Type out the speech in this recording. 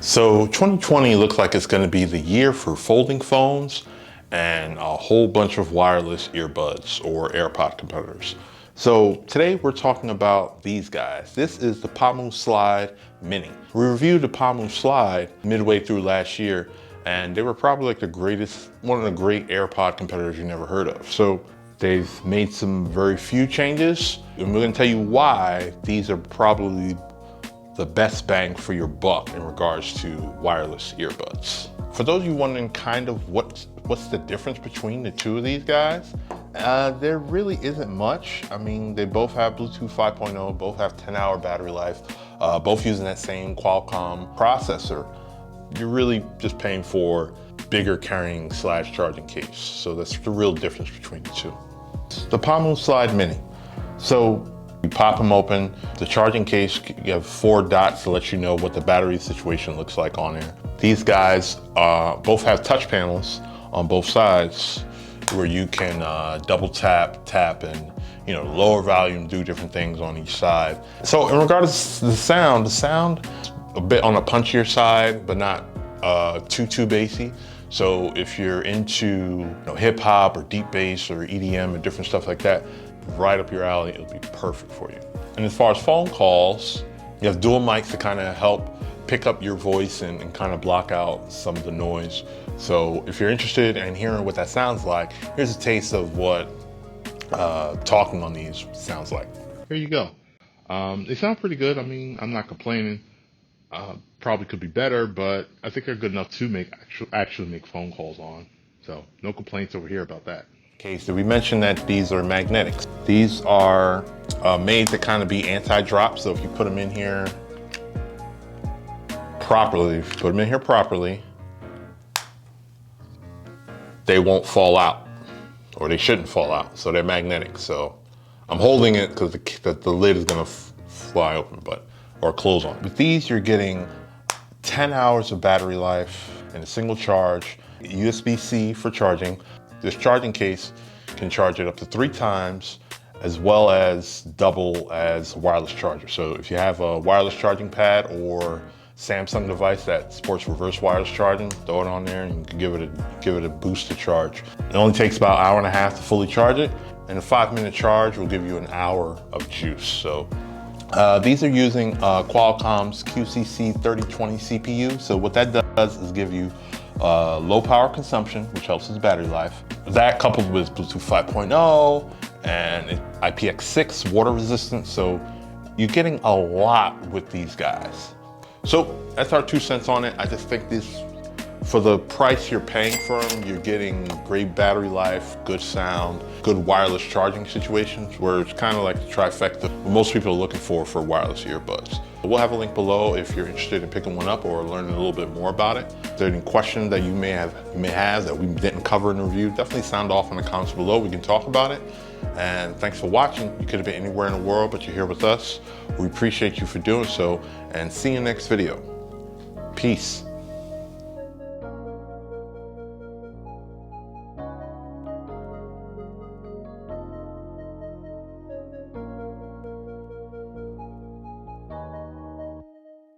So 2020 looks like it's going to be the year for folding phones and a whole bunch of wireless earbuds or AirPod competitors. So today we're talking about these guys. This is the PaMu Slide Mini. We reviewed the PaMu Slide midway through last year, and they were probably like one of the great AirPod competitors you never heard of. So they've made some very few changes, and we're going to tell you why these are probably the best bang for your buck in regards to wireless earbuds. For those of you wondering kind of what's the difference between the two of these guys, there really isn't much. I mean, they both have Bluetooth 5.0, both have 10-hour battery life, both using that same Qualcomm processor. You're really just paying for bigger carrying / charging case. So that's the real difference between the two. The PaMu Slide Mini. So you pop them open. The charging case, you have 4 dots to let you know what the battery situation looks like on there. These guys both have touch panels on both sides where you can double tap, and lower volume, do different things on each side. So in regards to the sound a bit on the punchier side, but not too bassy. So if you're into hip hop or deep bass or EDM and different stuff like that, right up your alley, it'll be perfect for you. And as far as phone calls, you have dual mics to kind of help pick up your voice and kind of block out some of the noise. So if you're interested in hearing what that sounds like, here's a taste of what talking on these sounds like. Here you go. They sound pretty good. I mean, I'm not complaining. Probably could be better, but I think they're good enough to actually make phone calls on. So no complaints over here about that. Okay, so we mentioned that these are magnetics. These are made to kind of be anti-drop. So if you put them in here properly, they won't fall out, or they shouldn't fall out. So they're magnetic. So I'm holding it because the lid is gonna fly open, or close on. With these, you're getting 10 hours of battery life in a single charge, USB-C for charging. This charging case can charge it up to 3 times, as well as double as a wireless charger. So if you have a wireless charging pad or Samsung device that supports reverse wireless charging, throw it on there and you can give it a boost to charge. It only takes about an hour and a half to fully charge it, and a 5-minute charge will give you an hour of juice. So these are using Qualcomm's QCC 3020 CPU. So what that does is give you low power consumption, which helps with battery life. That coupled with Bluetooth 5.0 and IPX6 water resistant. So you're getting a lot with these guys. So that's our 2 cents on it. I just think this, for the price you're paying for them, you're getting great battery life, good sound, good wireless charging situations, where it's kind of like the trifecta what most people are looking for wireless earbuds. We'll have a link below if you're interested in picking one up or learning a little bit more about it. If there are any questions that you may have that we didn't cover in the review, definitely sound off in the comments below. We can talk about it. And thanks for watching. You could have been anywhere in the world, but you're here with us. We appreciate you for doing so, and see you in the next video. Peace.